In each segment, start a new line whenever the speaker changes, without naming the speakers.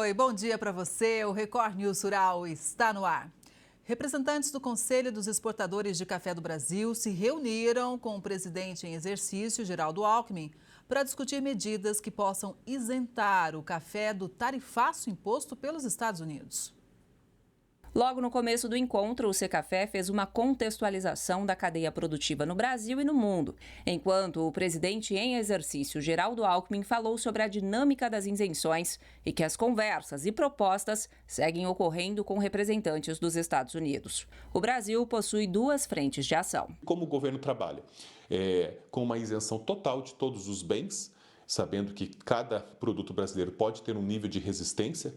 Oi, bom dia para você. O Record News Rural está no ar. Representantes do Conselho dos Exportadores de Café do Brasil se reuniram com o presidente em exercício, Geraldo Alckmin, para discutir medidas que possam isentar o café do tarifaço imposto pelos Estados Unidos.
Logo no começo do encontro, o Secafé fez uma contextualização da cadeia produtiva no Brasil e no mundo, enquanto o presidente em exercício, Geraldo Alckmin, falou sobre a dinâmica das isenções e que as conversas e propostas seguem ocorrendo com representantes dos Estados Unidos. O Brasil possui duas frentes de ação.
Como o governo trabalha? Com uma isenção total de todos os bens, sabendo que cada produto brasileiro pode ter um nível de resistência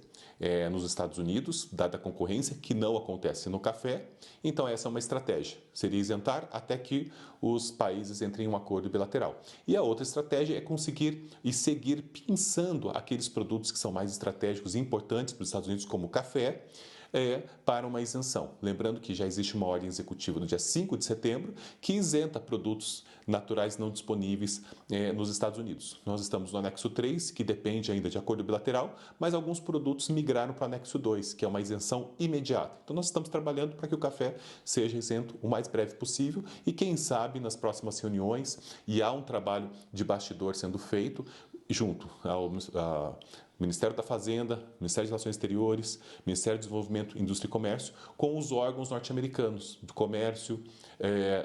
nos Estados Unidos, dada a concorrência, que não acontece no café. Então essa é uma estratégia, seria isentar até que os países entrem em um acordo bilateral. E a outra estratégia é conseguir e seguir pinçando aqueles produtos que são mais estratégicos e importantes para os Estados Unidos, como o café, para uma isenção. Lembrando que já existe uma ordem executiva no dia 5 de setembro que isenta produtos naturais não disponíveis nos Estados Unidos. Nós estamos no anexo 3, que depende ainda de acordo bilateral, mas alguns produtos migraram para o anexo 2, que é uma isenção imediata. Então nós estamos trabalhando para que o café seja isento o mais breve possível e quem sabe nas próximas reuniões, e há um trabalho de bastidor sendo feito junto ao Ministério da Fazenda, Ministério de Relações Exteriores, Ministério do Desenvolvimento, Indústria e Comércio, com os órgãos norte-americanos do Comércio,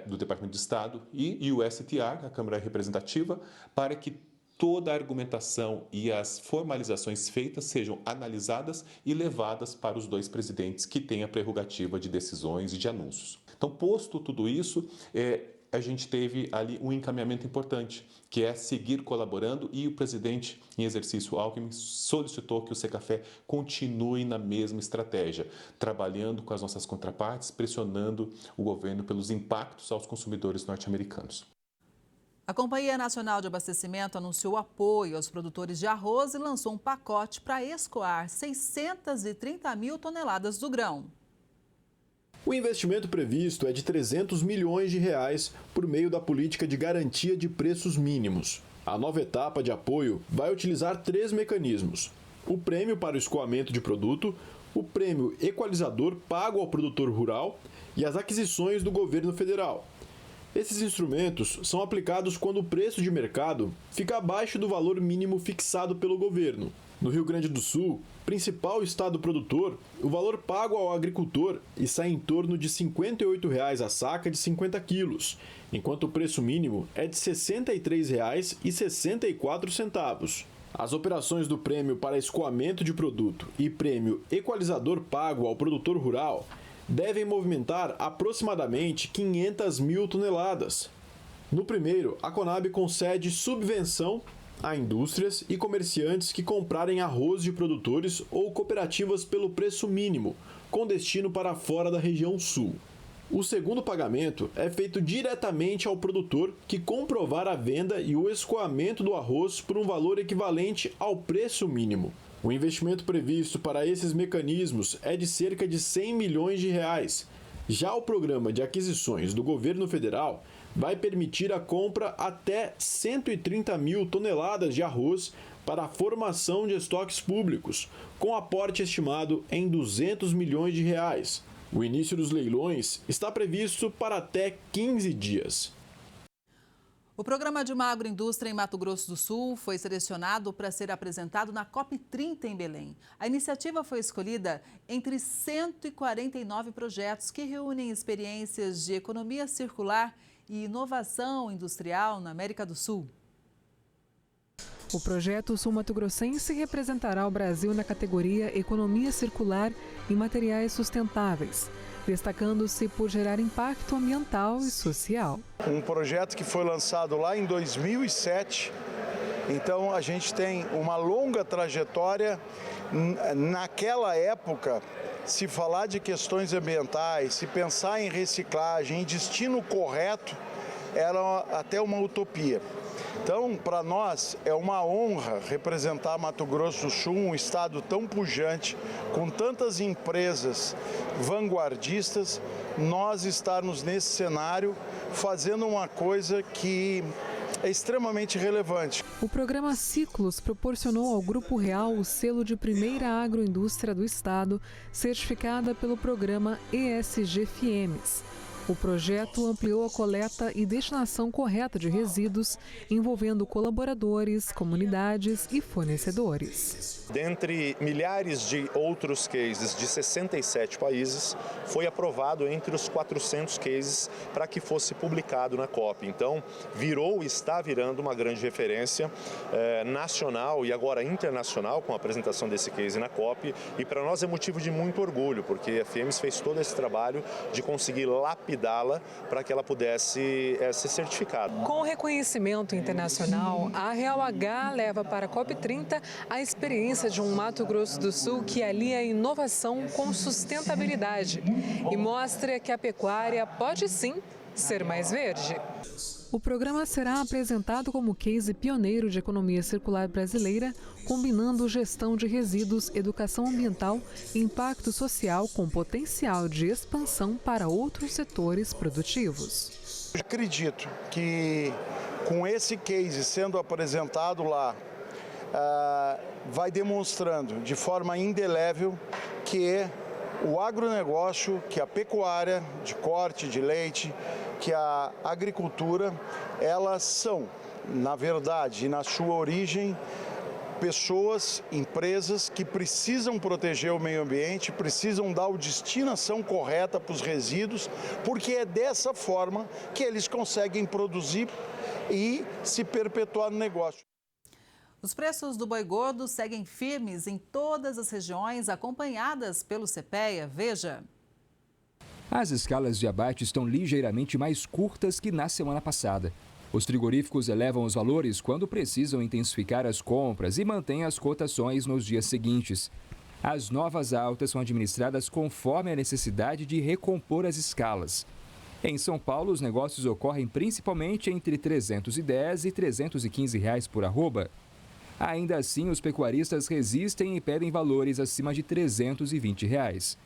do Departamento de Estado e USTR, a Câmara Representativa, para que toda a argumentação e as formalizações feitas sejam analisadas e levadas para os dois presidentes que têm a prerrogativa de decisões e de anúncios. Então, posto tudo isso, a gente teve ali um encaminhamento importante, que é seguir colaborando, e o presidente em exercício, Alckmin, solicitou que o Secafé continue na mesma estratégia, trabalhando com as nossas contrapartes, pressionando o governo pelos impactos aos consumidores norte-americanos.
A Companhia Nacional de Abastecimento anunciou apoio aos produtores de arroz e lançou um pacote para escoar 630 mil toneladas do grão.
O investimento previsto é de 300 milhões de reais por meio da política de garantia de preços mínimos. A nova etapa de apoio vai utilizar 3 mecanismos: o prêmio para o escoamento de produto, o prêmio equalizador pago ao produtor rural e as aquisições do governo federal. Esses instrumentos são aplicados quando o preço de mercado fica abaixo do valor mínimo fixado pelo governo. No Rio Grande do Sul, principal estado produtor, o valor pago ao agricultor está em torno de R$ 58,00 a saca de 50 quilos, enquanto o preço mínimo é de R$ 63,64. As operações do prêmio para escoamento de produto e prêmio equalizador pago ao produtor rural devem movimentar aproximadamente 500 mil toneladas. No primeiro, a Conab concede subvenção a indústrias e comerciantes que comprarem arroz de produtores ou cooperativas pelo preço mínimo, com destino para fora da região sul. O segundo pagamento é feito diretamente ao produtor que comprovar a venda e o escoamento do arroz por um valor equivalente ao preço mínimo. O investimento previsto para esses mecanismos é de cerca de 100 milhões de reais. Já o programa de aquisições do governo federal vai permitir a compra até 130 mil toneladas de arroz para a formação de estoques públicos, com aporte estimado em 200 milhões de reais. O início dos leilões está previsto para até 15 dias.
O programa de uma agroindústria em Mato Grosso do Sul foi selecionado para ser apresentado na COP30 em Belém. A iniciativa foi escolhida entre 149 projetos que reúnem experiências de economia circular e inovação industrial na América do Sul.
O projeto sul-mato-grossense representará o Brasil na categoria Economia Circular e Materiais Sustentáveis, destacando-se por gerar impacto ambiental e social.
Um projeto que foi lançado lá em 2007, então a gente tem uma longa trajetória. Naquela época, se falar de questões ambientais, se pensar em reciclagem, em destino correto, era até uma utopia. Então, para nós, é uma honra representar Mato Grosso do Sul, um estado tão pujante, com tantas empresas vanguardistas, nós estarmos nesse cenário fazendo uma coisa que é extremamente relevante.
O programa Ciclos proporcionou ao Grupo Real o selo de primeira agroindústria do Estado, certificada pelo programa ESG-FIEMES. O projeto ampliou a coleta e destinação correta de resíduos, envolvendo colaboradores, comunidades e fornecedores.
Dentre milhares de outros cases de 67 países, foi aprovado entre os 400 cases para que fosse publicado na COP. Então, está virando uma grande referência nacional e agora internacional com a apresentação desse case na COP. E para nós é motivo de muito orgulho, porque a FIEMES fez todo esse trabalho de conseguir lapidá-la para que ela pudesse ser certificada.
Com o reconhecimento internacional, a Real H leva para a COP30 a experiência de um Mato Grosso do Sul que alia a inovação com sustentabilidade e mostra que a pecuária pode sim ser mais verde. O programa será apresentado como case pioneiro de economia circular brasileira, combinando gestão de resíduos, educação ambiental e impacto social com potencial de expansão para outros setores produtivos.
Eu acredito que com esse case sendo apresentado lá, vai demonstrando de forma indelével que o agronegócio, que a pecuária de corte de leite, que a agricultura, elas são, na verdade e na sua origem, pessoas, empresas que precisam proteger o meio ambiente, precisam dar a destinação correta para os resíduos, porque é dessa forma que eles conseguem produzir e se perpetuar no negócio.
Os preços do boi gordo seguem firmes em todas as regiões, acompanhadas pelo CPEA. Veja.
As escalas de abate estão ligeiramente mais curtas que na semana passada. Os frigoríficos elevam os valores quando precisam intensificar as compras e mantêm as cotações nos dias seguintes. As novas altas são administradas conforme a necessidade de recompor as escalas. Em São Paulo, os negócios ocorrem principalmente entre R$ 310 e R$ 315 por arroba. Ainda assim, os pecuaristas resistem e pedem valores acima de R$ 320.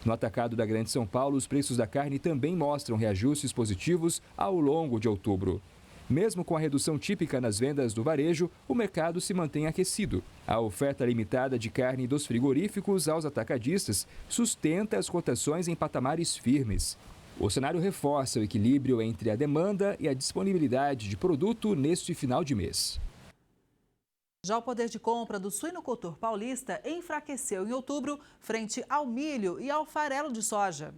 No atacado da Grande São Paulo, os preços da carne também mostram reajustes positivos ao longo de outubro. Mesmo com a redução típica nas vendas do varejo, o mercado se mantém aquecido. A oferta limitada de carne dos frigoríficos aos atacadistas sustenta as cotações em patamares firmes. O cenário reforça o equilíbrio entre a demanda e a disponibilidade de produto neste final de mês.
Já o poder de compra do suinocultor paulista enfraqueceu em outubro frente ao milho e ao farelo de soja.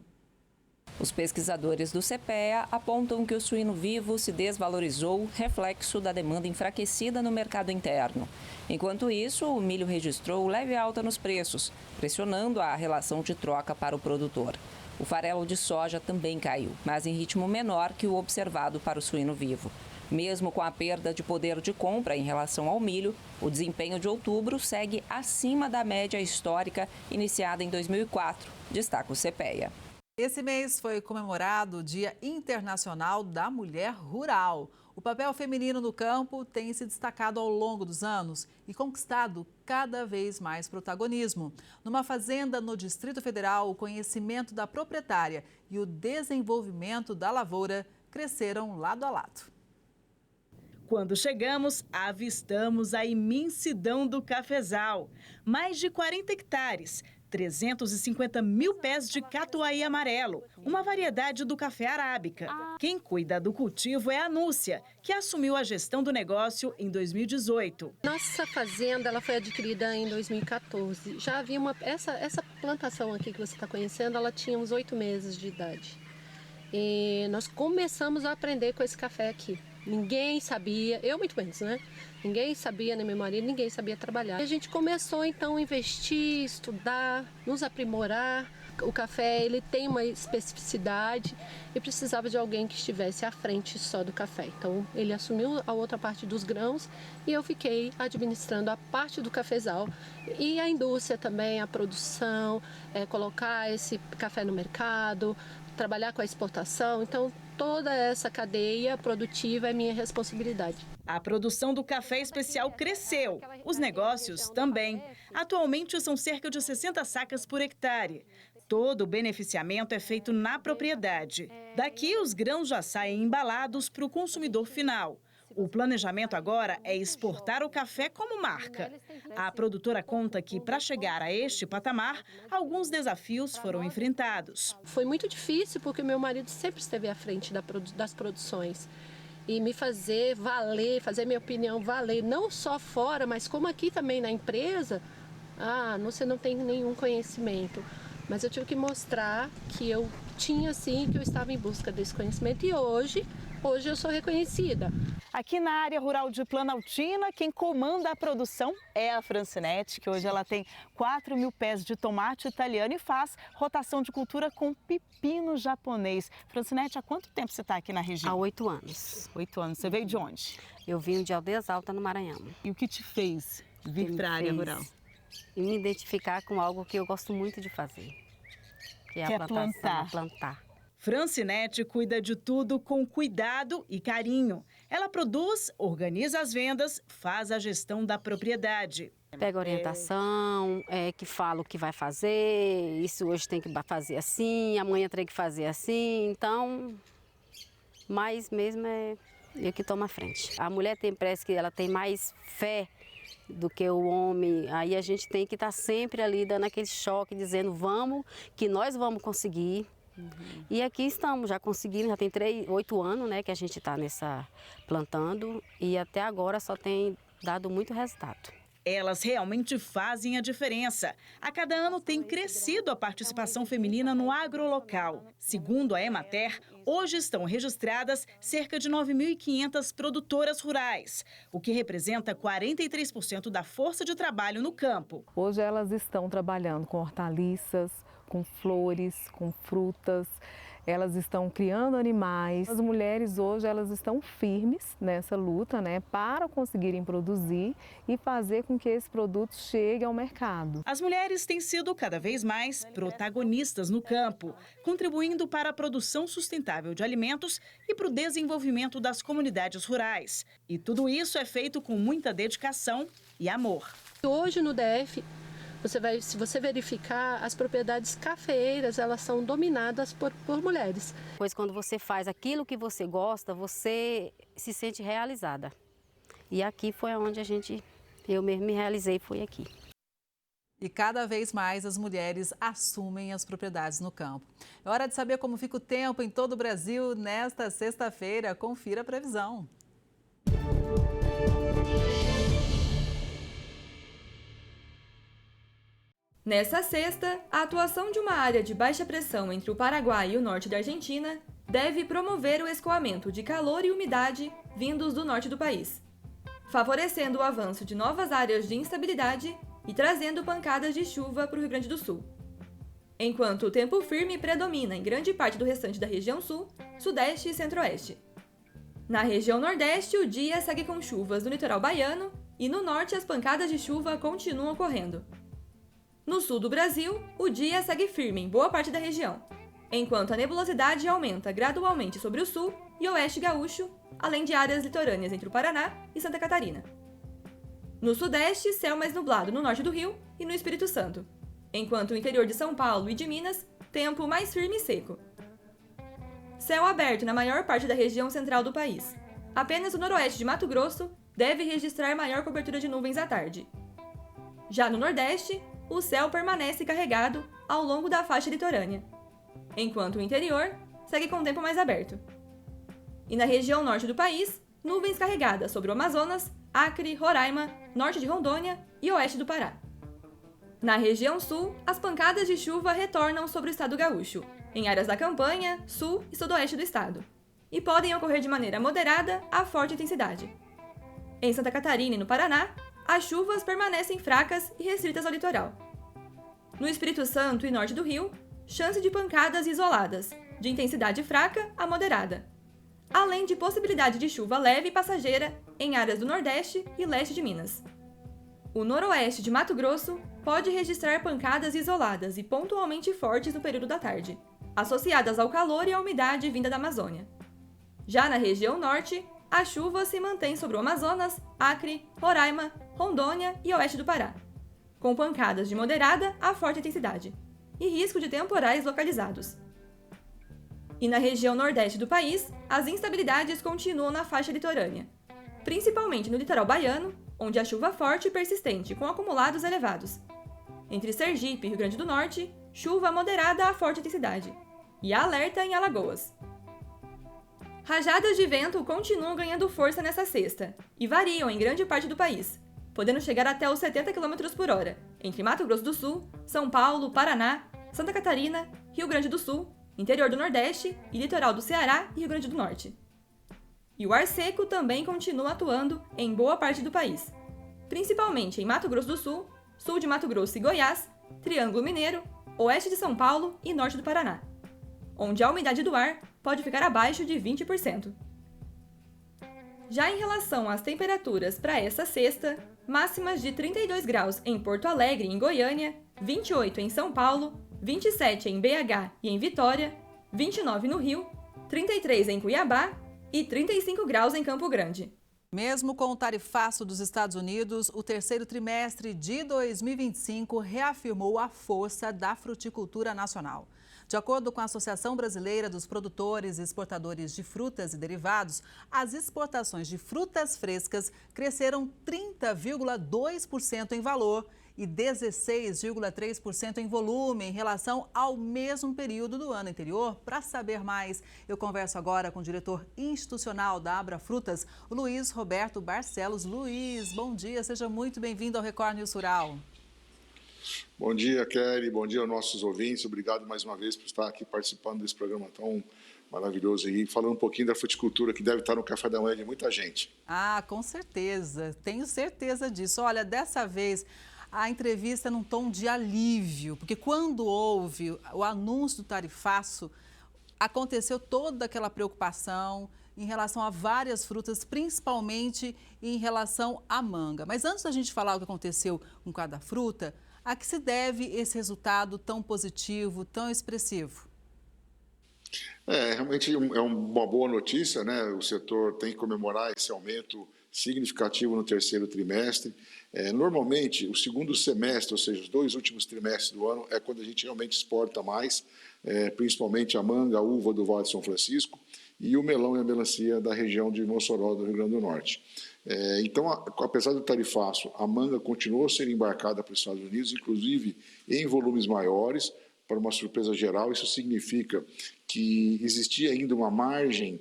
Os pesquisadores do CPEA apontam que o suíno vivo se desvalorizou, reflexo da demanda enfraquecida no mercado interno. Enquanto isso, o milho registrou leve alta nos preços, pressionando a relação de troca para o produtor. O farelo de soja também caiu, mas em ritmo menor que o observado para o suíno vivo. Mesmo com a perda de poder de compra em relação ao milho, o desempenho de outubro segue acima da média histórica iniciada em 2004, destaca o CPEA.
Esse mês foi comemorado o Dia Internacional da Mulher Rural. O papel feminino no campo tem se destacado ao longo dos anos e conquistado cada vez mais protagonismo. Numa fazenda no Distrito Federal, o conhecimento da proprietária e o desenvolvimento da lavoura cresceram lado a lado.
Quando chegamos, avistamos a imensidão do cafezal. Mais de 40 hectares, 350 mil pés de catuai amarelo, uma variedade do café arábica. Quem cuida do cultivo é a Núcia, que assumiu a gestão do negócio em 2018.
Nossa fazenda ela foi adquirida em 2014. Já havia essa plantação aqui que você está conhecendo, ela tinha uns 8 meses de idade. E nós começamos a aprender com esse café aqui. Ninguém sabia, eu muito menos, né? Ninguém sabia, nem meu marido, ninguém sabia trabalhar. E a gente começou então a investir, estudar, nos aprimorar. O café ele tem uma especificidade e precisava de alguém que estivesse à frente só do café. Então ele assumiu a outra parte dos grãos e eu fiquei administrando a parte do cafezal e a indústria também, a produção, colocar esse café no mercado, trabalhar com a exportação. Então toda essa cadeia produtiva é minha responsabilidade.
A produção do café especial cresceu, os negócios também. Atualmente são cerca de 60 sacas por hectare. Todo o beneficiamento é feito na propriedade. Daqui os grãos já saem embalados para o consumidor final. O planejamento agora é exportar o café como marca. A produtora conta que, para chegar a este patamar, alguns desafios foram enfrentados.
Foi muito difícil porque meu marido sempre esteve à frente das produções. E me fazer valer, fazer minha opinião valer, não só fora, mas como aqui também na empresa, você não tem nenhum conhecimento. Mas eu tive que mostrar que eu tinha sim, que eu estava em busca desse conhecimento e hoje eu sou reconhecida.
Aqui na área rural de Planaltina, quem comanda a produção é a Francinete, que hoje ela tem 4.000 pés de tomate italiano e faz rotação de cultura com pepino japonês. Francinete, há quanto tempo você está aqui na região?
Há 8 anos.
8 anos. Você veio de onde?
Eu vim de Aldeias Altas, no Maranhão.
E o que te fez vir para a área rural?
E me identificar com algo que eu gosto muito de fazer, que é a plantação, plantar.
Francinete cuida de tudo com cuidado e carinho. Ela produz, organiza as vendas, faz a gestão da propriedade.
Pega orientação, que fala o que vai fazer, isso hoje tem que fazer assim, amanhã tem que fazer assim, então, mais mesmo é eu que tomo a frente. A mulher parece que ela tem mais fé do que o homem, aí a gente tem que estar sempre ali dando aquele choque, dizendo vamos, que nós vamos conseguir. E aqui estamos, já conseguimos, já tem 8 anos, né, que a gente está plantando e até agora só tem dado muito resultado.
Elas realmente fazem a diferença. A cada ano tem crescido a participação feminina no agrolocal. Segundo a Emater, hoje estão registradas cerca de 9.500 produtoras rurais, o que representa 43% da força de trabalho no campo.
Hoje elas estão trabalhando com hortaliças, com flores, com frutas, elas estão criando animais. As mulheres hoje elas estão firmes nessa luta, né, para conseguirem produzir e fazer com que esse produto chegue ao mercado.
As mulheres têm sido cada vez mais protagonistas no campo, contribuindo para a produção sustentável de alimentos e para o desenvolvimento das comunidades rurais. E tudo isso é feito com muita dedicação e amor.
Hoje no DF, se você verificar, as propriedades cafeeiras, elas são dominadas por mulheres.
Pois quando você faz aquilo que você gosta, você se sente realizada. E aqui foi onde eu mesmo me realizei, foi aqui.
E cada vez mais as mulheres assumem as propriedades no campo. É hora de saber como fica o tempo em todo o Brasil nesta sexta-feira. Confira a previsão.
Nessa sexta, a atuação de uma área de baixa pressão entre o Paraguai e o norte da Argentina deve promover o escoamento de calor e umidade vindos do norte do país, favorecendo o avanço de novas áreas de instabilidade e trazendo pancadas de chuva para o Rio Grande do Sul. Enquanto o tempo firme predomina em grande parte do restante da região sul, sudeste e centro-oeste. Na região nordeste, o dia segue com chuvas no litoral baiano e no norte as pancadas de chuva continuam ocorrendo. No sul do Brasil, o dia segue firme em boa parte da região, enquanto a nebulosidade aumenta gradualmente sobre o sul e oeste gaúcho, além de áreas litorâneas entre o Paraná e Santa Catarina. No sudeste, céu mais nublado no norte do Rio e no Espírito Santo, enquanto o interior de São Paulo e de Minas, tempo mais firme e seco. Céu aberto na maior parte da região central do país. Apenas o noroeste de Mato Grosso deve registrar maior cobertura de nuvens à tarde. Já no nordeste, o céu permanece carregado ao longo da faixa litorânea, enquanto o interior segue com o tempo mais aberto. E na região norte do país, nuvens carregadas sobre o Amazonas, Acre, Roraima, norte de Rondônia e oeste do Pará. Na região sul, as pancadas de chuva retornam sobre o estado gaúcho, em áreas da campanha, sul e sudoeste do estado, e podem ocorrer de maneira moderada a forte intensidade. Em Santa Catarina e no Paraná, as chuvas permanecem fracas e restritas ao litoral. No Espírito Santo e norte do Rio, chance de pancadas isoladas, de intensidade fraca a moderada, além de possibilidade de chuva leve e passageira em áreas do Nordeste e leste de Minas. O noroeste de Mato Grosso pode registrar pancadas isoladas e pontualmente fortes no período da tarde, associadas ao calor e à umidade vinda da Amazônia. Já na região norte, a chuva se mantém sobre o Amazonas, Acre, Roraima, Rondônia e oeste do Pará, com pancadas de moderada a forte intensidade e risco de temporais localizados. E na região nordeste do país, as instabilidades continuam na faixa litorânea, principalmente no litoral baiano, onde há chuva forte e persistente, com acumulados elevados. Entre Sergipe e Rio Grande do Norte, chuva moderada a forte intensidade. E há alerta em Alagoas. Rajadas de vento continuam ganhando força nesta sexta e variam em grande parte do país, podendo chegar até os 70 km por hora, entre Mato Grosso do Sul, São Paulo, Paraná, Santa Catarina, Rio Grande do Sul, interior do Nordeste e litoral do Ceará e Rio Grande do Norte. E o ar seco também continua atuando em boa parte do país, principalmente em Mato Grosso do Sul, sul de Mato Grosso e Goiás, Triângulo Mineiro, oeste de São Paulo e norte do Paraná, onde a umidade do ar pode ficar abaixo de 20%. Já em relação às temperaturas para essa sexta, máximas de 32 graus em Porto Alegre e em Goiânia, 28 em São Paulo, 27 em BH e em Vitória, 29 no Rio, 33 em Cuiabá e 35 graus em Campo Grande.
Mesmo com o tarifaço dos Estados Unidos, o terceiro trimestre de 2025 reafirmou a força da fruticultura nacional. De acordo com a Associação Brasileira dos Produtores e Exportadores de Frutas e Derivados, as exportações de frutas frescas cresceram 30,2% em valor e 16,3% em volume em relação ao mesmo período do ano anterior. Para saber mais, eu converso agora com o diretor institucional da Abra Frutas, o Luiz Roberto Barcelos. Luiz, bom dia, seja muito bem-vindo ao Record News Rural.
Bom dia, Kelly. Bom dia aos nossos ouvintes. Obrigado mais uma vez por estar aqui participando desse programa tão maravilhoso e falando um pouquinho da fruticultura que deve estar no café da manhã de muita gente.
Ah, com certeza. Tenho certeza disso. Olha, dessa vez a entrevista é num tom de alívio, porque quando houve o anúncio do tarifaço, aconteceu toda aquela preocupação em relação a várias frutas, principalmente em relação à manga. Mas antes da gente falar o que aconteceu com cada fruta, a que se deve esse resultado tão positivo, tão expressivo?
Realmente é uma boa notícia, né? O setor tem que comemorar esse aumento significativo no terceiro trimestre. Normalmente, o segundo semestre, ou seja, os 2 últimos trimestres do ano, é quando a gente realmente exporta mais, principalmente a manga, a uva do Vale de São Francisco e o melão e a melancia da região de Mossoró, do Rio Grande do Norte. Então, apesar do tarifaço, a manga continuou sendo embarcada para os Estados Unidos, inclusive em volumes maiores, para uma surpresa geral. Isso significa que existia ainda uma margem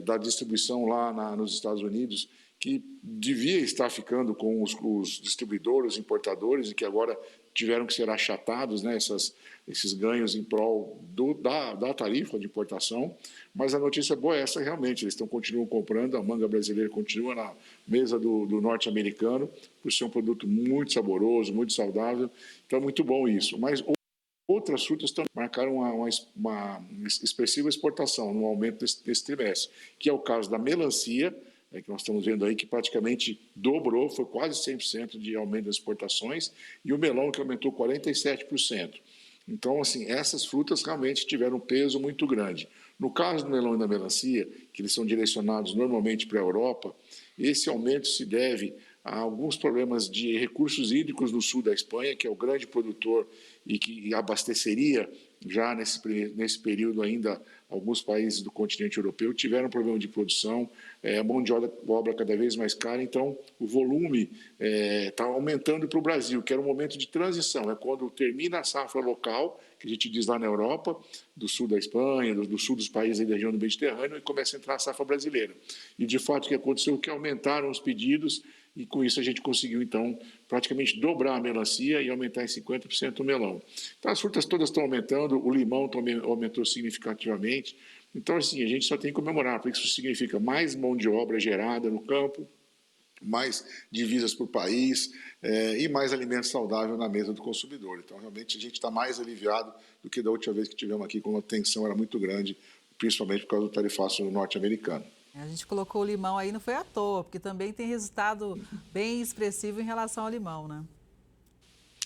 da distribuição lá nos Estados Unidos que devia estar ficando com os distribuidores, importadores, e que agora tiveram que ser achatados, né, esses ganhos em prol da tarifa de importação. Mas a notícia boa é essa, realmente, eles continuam comprando, a manga brasileira continua na mesa do norte-americano, por ser um produto muito saboroso, muito saudável, então é muito bom isso. Mas outras frutas também marcaram uma expressiva exportação no aumento desse trimestre, que é o caso da melancia, que nós estamos vendo aí que praticamente dobrou, foi quase 100% de aumento das exportações, e o melão que aumentou 47%. Então, assim, essas frutas realmente tiveram um peso muito grande. No caso do melão e da melancia, que eles são direcionados normalmente para a Europa, esse aumento se deve a alguns problemas de recursos hídricos no sul da Espanha, que é o grande produtor e que abasteceria já nesse período ainda alguns países do continente europeu, tiveram problema de produção, a mão de obra cada vez mais cara, então o volume está aumentando para o Brasil, que era um momento de transição, é quando termina a safra local, que a gente diz lá na Europa, do sul da Espanha, do sul dos países da região do Mediterrâneo, e começa a entrar a safra brasileira. E de fato o que aconteceu é que aumentaram os pedidos, e com isso a gente conseguiu, então, praticamente dobrar a melancia e aumentar em 50% o melão. Então, as frutas todas estão aumentando, o limão também aumentou significativamente. Então, assim, a gente só tem que comemorar, porque isso significa mais mão de obra gerada no campo, mais divisas para o país e mais alimento saudável na mesa do consumidor. Então, realmente, a gente está mais aliviado do que da última vez que tivemos aqui, quando a tensão era muito grande, principalmente por causa do tarifaço norte-americano.
A gente colocou o limão aí, não foi à toa, porque também tem resultado bem expressivo em relação ao limão, né?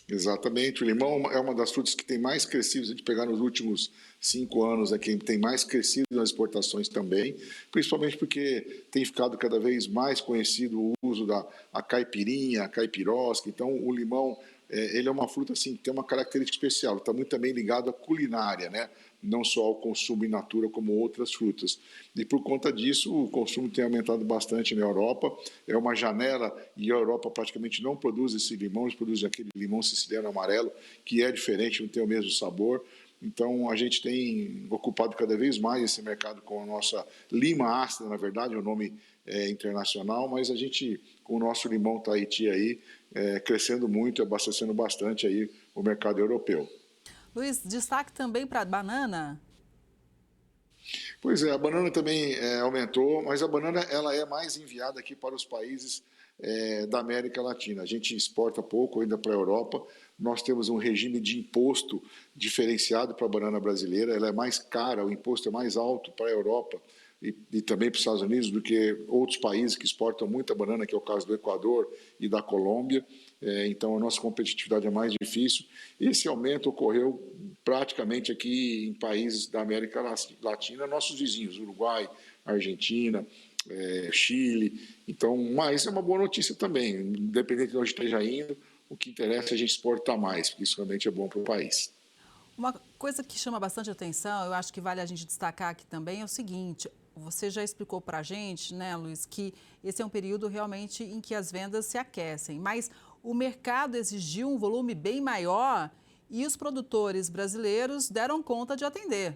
Exatamente. O limão é uma das frutas que tem mais crescido, se a gente pegar nos últimos 5 anos, é quem tem mais crescido nas exportações também, principalmente porque tem ficado cada vez mais conhecido o uso da caipirinha, a caipirosca. Então, o limão ele é uma fruta assim, que tem uma característica especial, está muito também ligado à culinária, né? Não só ao consumo in natura como outras frutas. E por conta disso, o consumo tem aumentado bastante na Europa, é uma janela, e a Europa praticamente não produz esse limão, eles produzem aquele limão siciliano amarelo, que é diferente, não tem o mesmo sabor. Então, a gente tem ocupado cada vez mais esse mercado com a nossa lima ácida, na verdade, o nome é internacional, mas a gente, com o nosso limão Tahiti aí, crescendo muito, abastecendo bastante aí o mercado europeu.
Luiz, destaque também para a banana?
Pois é, a banana também aumentou, mas a banana ela é mais enviada aqui para os países da América Latina. A gente exporta pouco ainda para a Europa. Nós temos um regime de imposto diferenciado para a banana brasileira. Ela é mais cara, o imposto é mais alto para a Europa e também para os Estados Unidos do que outros países que exportam muita banana, que é o caso do Equador e da Colômbia. Então, a nossa competitividade é mais difícil. Esse aumento ocorreu praticamente aqui em países da América Latina, nossos vizinhos, Uruguai, Argentina, Chile. Então, mas é uma boa notícia também. Independente de onde esteja indo, o que interessa é a gente exportar mais, porque isso realmente é bom para o país.
Uma coisa que chama bastante atenção, eu acho que vale a gente destacar aqui também, é o seguinte: você já explicou para a gente, né, Luiz, que esse é um período realmente em que as vendas se aquecem, mas o mercado exigiu um volume bem maior e os produtores brasileiros deram conta de atender.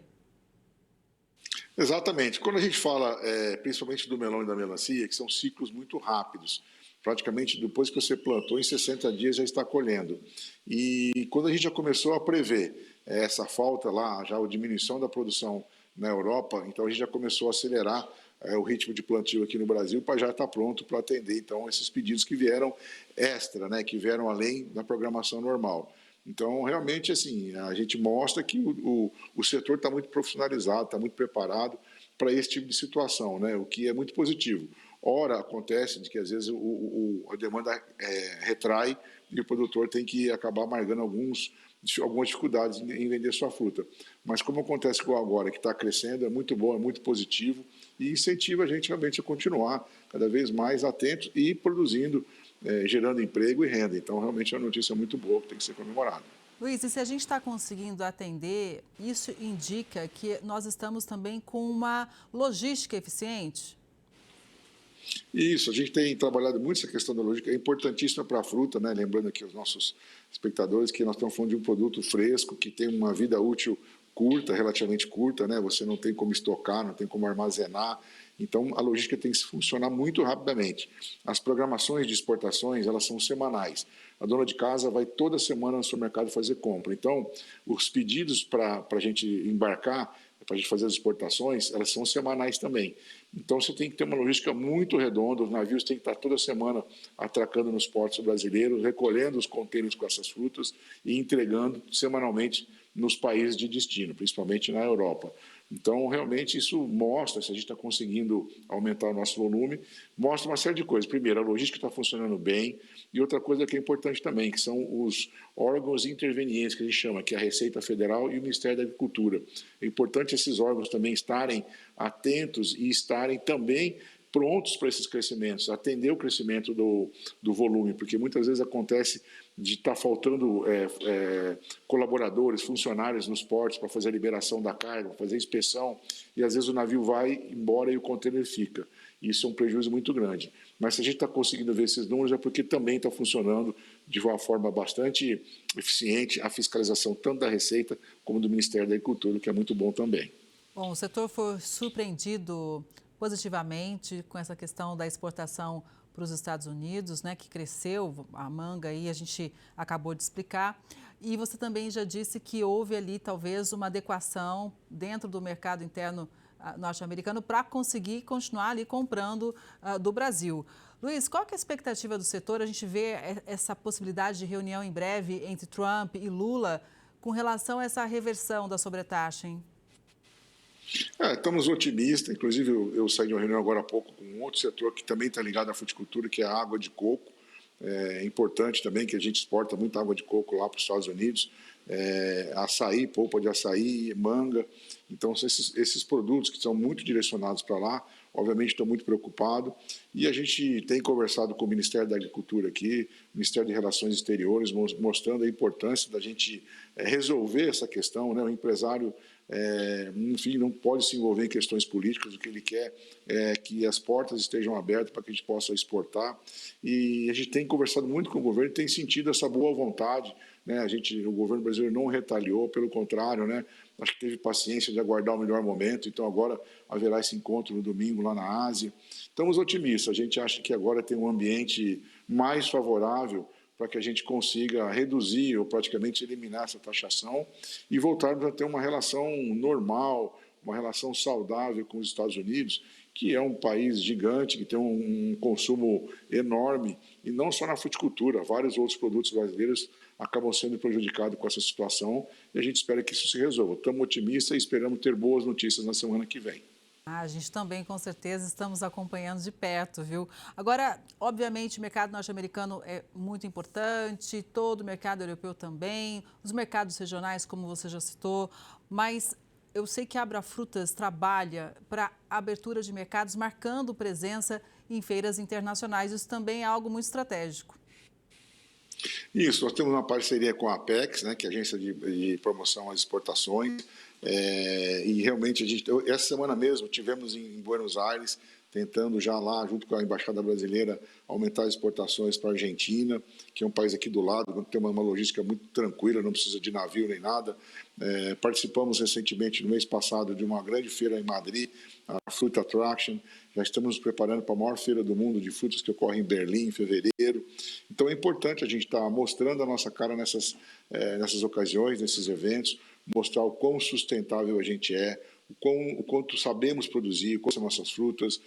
Exatamente. Quando a gente fala principalmente do melão e da melancia, que são ciclos muito rápidos, praticamente depois que você plantou, em 60 dias já está colhendo. E quando a gente já começou a prever essa falta lá, já a diminuição da produção na Europa, então a gente já começou a acelerar o ritmo de plantio aqui no Brasil para já estar pronto para atender então esses pedidos que vieram extra, né, que vieram além da programação normal. Então, realmente, assim, a gente mostra que o setor está muito profissionalizado, está muito preparado para esse tipo de situação, né, o que é muito positivo. Ora, acontece de que, às vezes, a demanda retrai e o produtor tem que acabar amargando algumas dificuldades em vender sua fruta. Mas, como acontece agora, que está crescendo, é muito bom, é muito positivo e incentiva a gente realmente a continuar cada vez mais atentos e produzindo, gerando emprego e renda. Então, realmente é uma notícia muito boa que tem que ser comemorada.
Luiz, e se a gente está conseguindo atender, isso indica que nós estamos também com uma logística eficiente?
Isso, a gente tem trabalhado muito essa questão da logística, é importantíssima para a fruta, né? Lembrando aqui aos nossos espectadores que nós estamos falando de um produto fresco, que tem uma vida útil curta, relativamente curta, né? Você não tem como estocar, não tem como armazenar, então a logística tem que funcionar muito rapidamente. As programações de exportações, elas são semanais. A dona de casa vai toda semana no supermercado fazer compra, então os pedidos para a gente embarcar, para a gente fazer as exportações, elas são semanais também. Então, você tem que ter uma logística muito redonda, os navios têm que estar toda semana atracando nos portos brasileiros, recolhendo os contêineres com essas frutas e entregando semanalmente nos países de destino, principalmente na Europa. Então, realmente, isso mostra, se a gente está conseguindo aumentar o nosso volume, mostra uma série de coisas. Primeiro, a logística está funcionando bem, e outra coisa que é importante também, que são os órgãos intervenientes, que a gente chama, que é a Receita Federal e o Ministério da Agricultura. É importante esses órgãos também estarem atentos e estarem também prontos para esses crescimentos, atender o crescimento do volume, porque muitas vezes acontece de estar faltando colaboradores, funcionários nos portos para fazer a liberação da carga, fazer a inspeção, e às vezes o navio vai embora e o contêiner fica. Isso é um prejuízo muito grande. Mas se a gente está conseguindo ver esses números é porque também está funcionando de uma forma bastante eficiente a fiscalização tanto da Receita como do Ministério da Agricultura, o que é muito bom também.
Bom, o setor foi surpreendido positivamente com essa questão da exportação para os Estados Unidos, né, que cresceu, a manga aí a gente acabou de explicar. E você também já disse que houve ali talvez uma adequação dentro do mercado interno norte-americano para conseguir continuar ali comprando do Brasil. Luiz, qual que é a expectativa do setor? A gente vê essa possibilidade de reunião em breve entre Trump e Lula com relação a essa reversão da sobretaxa, hein?
Estamos otimistas, inclusive eu saí de uma reunião agora há pouco com um outro setor que também está ligado à fruticultura, que é a água de coco. É importante também que a gente exporta muita água de coco lá para os Estados Unidos, açaí, polpa de açaí, manga. Então, esses produtos que são muito direcionados para lá, obviamente estou muito preocupado e a gente tem conversado com o Ministério da Agricultura aqui, Ministério de Relações Exteriores, mostrando a importância da gente resolver essa questão, né? O empresário, enfim, não pode se envolver em questões políticas, o que ele quer é que as portas estejam abertas para que a gente possa exportar. E a gente tem conversado muito com o governo e tem sentido essa boa vontade, né? O governo brasileiro não retaliou, pelo contrário, né? Acho que teve paciência de aguardar o melhor momento, então agora haverá esse encontro no domingo lá na Ásia. Estamos otimistas, a gente acha que agora tem um ambiente mais favorável para que a gente consiga reduzir ou praticamente eliminar essa taxação e voltarmos a ter uma relação normal, uma relação saudável com os Estados Unidos, que é um país gigante, que tem um consumo enorme, e não só na fruticultura, vários outros produtos brasileiros acabam sendo prejudicados com essa situação, e a gente espera que isso se resolva. Estamos otimistas e esperamos ter boas notícias na semana que vem.
A gente também, com certeza, estamos acompanhando de perto, viu? Agora, obviamente, o mercado norte-americano é muito importante, todo o mercado europeu também, os mercados regionais, como você já citou, mas eu sei que a Abrafrutas trabalha para abertura de mercados, marcando presença em feiras internacionais. Isso também é algo muito estratégico.
Isso, nós temos uma parceria com a Apex, né, que é a Agência de Promoção às Exportações, e realmente essa semana mesmo tivemos em Buenos Aires, tentando já lá, junto com a Embaixada Brasileira, aumentar as exportações para a Argentina, que é um país aqui do lado, tem uma logística muito tranquila, não precisa de navio nem nada. Participamos recentemente, no mês passado, de uma grande feira em Madrid, a Fruit Attraction. Já estamos nos preparando para a maior feira do mundo de frutas que ocorre em Berlim, em fevereiro. Então é importante a gente estar mostrando a nossa cara nessas ocasiões, nesses eventos, mostrar o quão sustentável a gente é, o quanto sabemos produzir, quais são nossas frutas.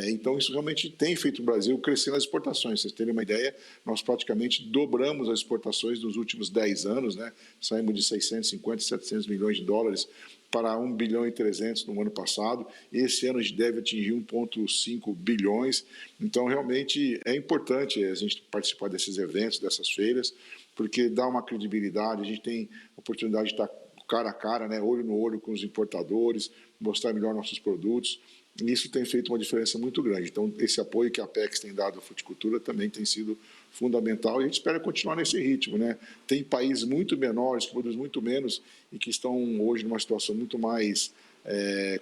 Então, isso realmente tem feito o Brasil crescer nas exportações. Vocês terem uma ideia, nós praticamente dobramos as exportações nos últimos 10 anos, né? Saímos de 650, 700 milhões de dólares para 1 bilhão e 300 no ano passado. Esse ano a gente deve atingir 1,5 bilhões. Então, realmente, é importante a gente participar desses eventos, dessas feiras, porque dá uma credibilidade, a gente tem a oportunidade de estar cara a cara, né, olho no olho com os importadores, mostrar melhor nossos produtos, e isso tem feito uma diferença muito grande. Então, esse apoio que a Apex tem dado à fruticultura também tem sido fundamental, e a gente espera continuar nesse ritmo, né? Tem países muito menores, que produzem muito menos, e que estão hoje numa situação muito mais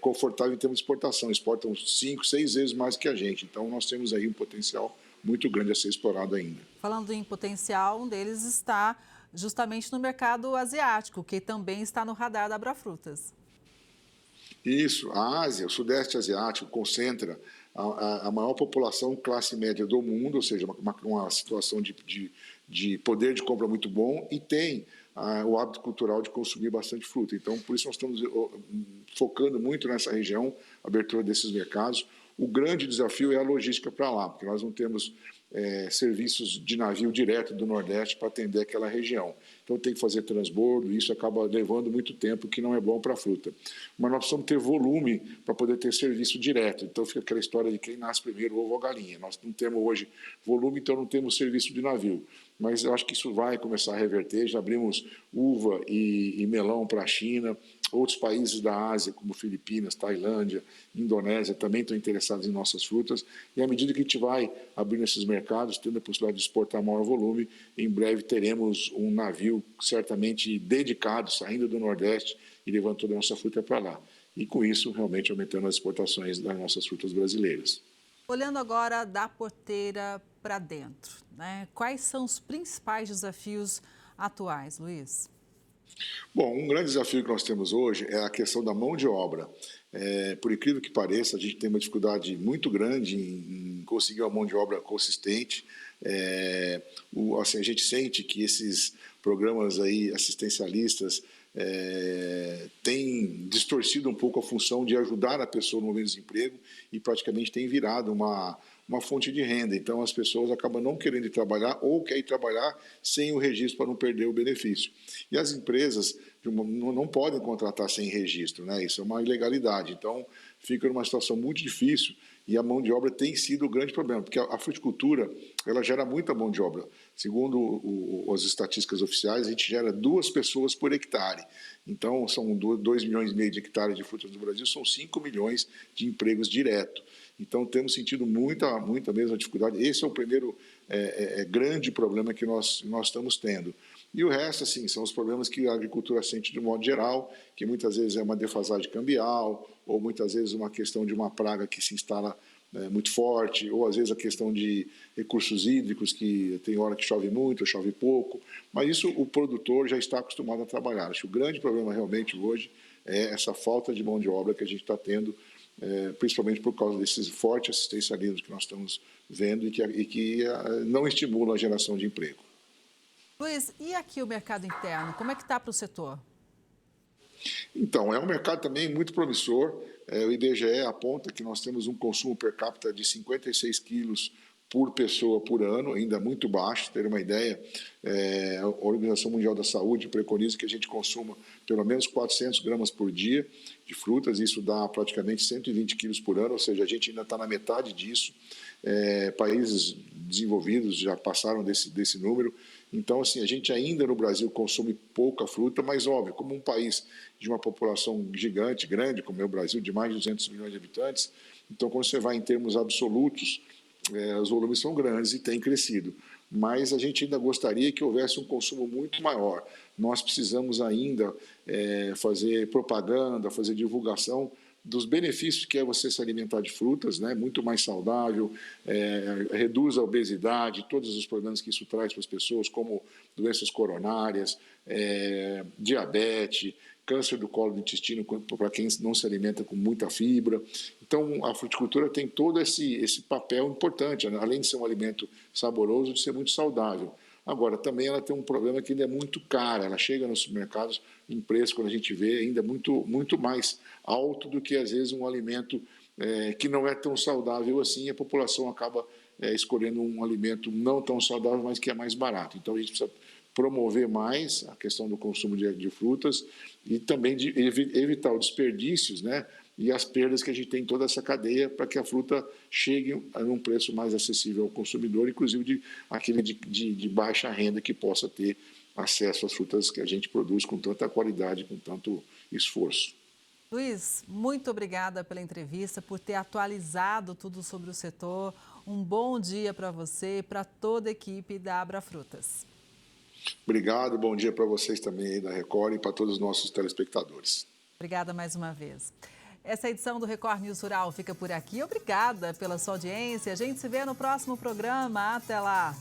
confortável em termos de exportação, exportam 5, 6 vezes mais que a gente. Então, nós temos aí um potencial muito grande a ser explorado ainda.
Falando em potencial, um deles está justamente no mercado asiático, que também está no radar da Abrafrutas.
Isso, a Ásia, o Sudeste Asiático, concentra a maior população classe média do mundo, ou seja, uma situação de poder de compra muito bom, e tem o hábito cultural de consumir bastante fruta. Então, por isso nós estamos focando muito nessa região, abertura desses mercados. O grande desafio é a logística para lá, porque nós não temos serviços de navio direto do Nordeste para atender aquela região. Então tem que fazer transbordo, e isso acaba levando muito tempo, que não é bom para a fruta. Mas nós precisamos ter volume para poder ter serviço direto. Então fica aquela história de quem nasce primeiro, o ovo ou a galinha. Nós não temos hoje volume, então não temos serviço de navio. Mas eu acho que isso vai começar a reverter. Já abrimos uva e melão para a China. Outros países da Ásia, como Filipinas, Tailândia, Indonésia, também estão interessados em nossas frutas. E à medida que a gente vai abrindo esses mercados, tendo a possibilidade de exportar maior volume, em breve teremos um navio certamente dedicado, saindo do Nordeste e levando toda a nossa fruta para lá. E com isso, realmente aumentando as exportações das nossas frutas brasileiras.
Olhando agora da porteira para dentro, né? Quais são os principais desafios atuais, Luiz?
Bom, um grande desafio que nós temos hoje é a questão da mão de obra. Por incrível que pareça, a gente tem uma dificuldade muito grande em conseguir uma mão de obra consistente. Assim, a gente sente que esses programas aí assistencialistas têm distorcido um pouco a função de ajudar a pessoa no momento de desemprego e praticamente tem virado uma fonte de renda. Então, as pessoas acabam não querendo ir trabalhar ou querem ir trabalhar sem o registro para não perder o benefício. E as empresas não podem contratar sem registro, né? Isso é uma ilegalidade. Então, fica numa situação muito difícil E a mão de obra tem sido o grande problema, porque a fruticultura ela gera muita mão de obra. Segundo as estatísticas oficiais, a gente gera 2 pessoas por hectare. Então, são 2,5 milhões de hectares de frutas no Brasil, são 5 milhões de empregos diretos. Então, temos sentido muita mesmo dificuldade. Esse é o primeiro grande problema que nós estamos tendo. E o resto, assim, são os problemas que a agricultura sente de modo geral, que muitas vezes é uma defasagem cambial, ou muitas vezes uma questão de uma praga que se instala muito forte, ou às vezes a questão de recursos hídricos, que tem hora que chove muito, chove pouco, mas isso o produtor já está acostumado a trabalhar. Acho que o grande problema realmente hoje é essa falta de mão de obra que a gente está tendo, principalmente por causa desses fortes assistencialismos que nós estamos vendo e que não estimulam a geração de emprego.
Luiz, e aqui o mercado interno, como é que está para o setor?
Então, é um mercado também muito promissor. O IBGE aponta que nós temos um consumo per capita de 56 quilos por pessoa por ano, ainda muito baixo. Ter uma ideia, a Organização Mundial da Saúde preconiza que a gente consuma pelo menos 400 gramas por dia de frutas, isso dá praticamente 120 quilos por ano, ou seja, a gente ainda está na metade disso. Países desenvolvidos já passaram desse número. Então, assim, a gente ainda no Brasil consome pouca fruta, mas óbvio, como um país de uma população gigante, grande, como é o Brasil, de mais de 200 milhões de habitantes, então quando você vai em termos absolutos, os volumes são grandes e têm crescido. Mas a gente ainda gostaria que houvesse um consumo muito maior. Nós precisamos ainda fazer propaganda, fazer divulgação dos benefícios que é você se alimentar de frutas, né? Muito mais saudável, reduz a obesidade, todos os problemas que isso traz para as pessoas, como doenças coronárias, diabetes, câncer do colo do intestino, para quem não se alimenta com muita fibra. Então, a fruticultura tem todo esse papel importante, né? Além de ser um alimento saboroso, de ser muito saudável. Agora, também ela tem um problema que ainda é muito cara, ela chega nos supermercados em preço, quando a gente vê, ainda muito mais alto do que, às vezes, um alimento que não é tão saudável assim, e a população acaba escolhendo um alimento não tão saudável, mas que é mais barato. Então, a gente precisa promover mais a questão do consumo de frutas e também de evitar os desperdícios, né? E as perdas que a gente tem em toda essa cadeia para que a fruta chegue a um preço mais acessível ao consumidor, inclusive aquele de baixa renda que possa ter acesso às frutas que a gente produz com tanta qualidade, com tanto esforço.
Luiz, muito obrigada pela entrevista, por ter atualizado tudo sobre o setor. Um bom dia para você e para toda a equipe da Abra Frutas.
Obrigado, bom dia para vocês também aí da Record e para todos os nossos telespectadores.
Obrigada mais uma vez. Essa edição do Record News Rural fica por aqui. Obrigada pela sua audiência. A gente se vê no próximo programa. Até lá!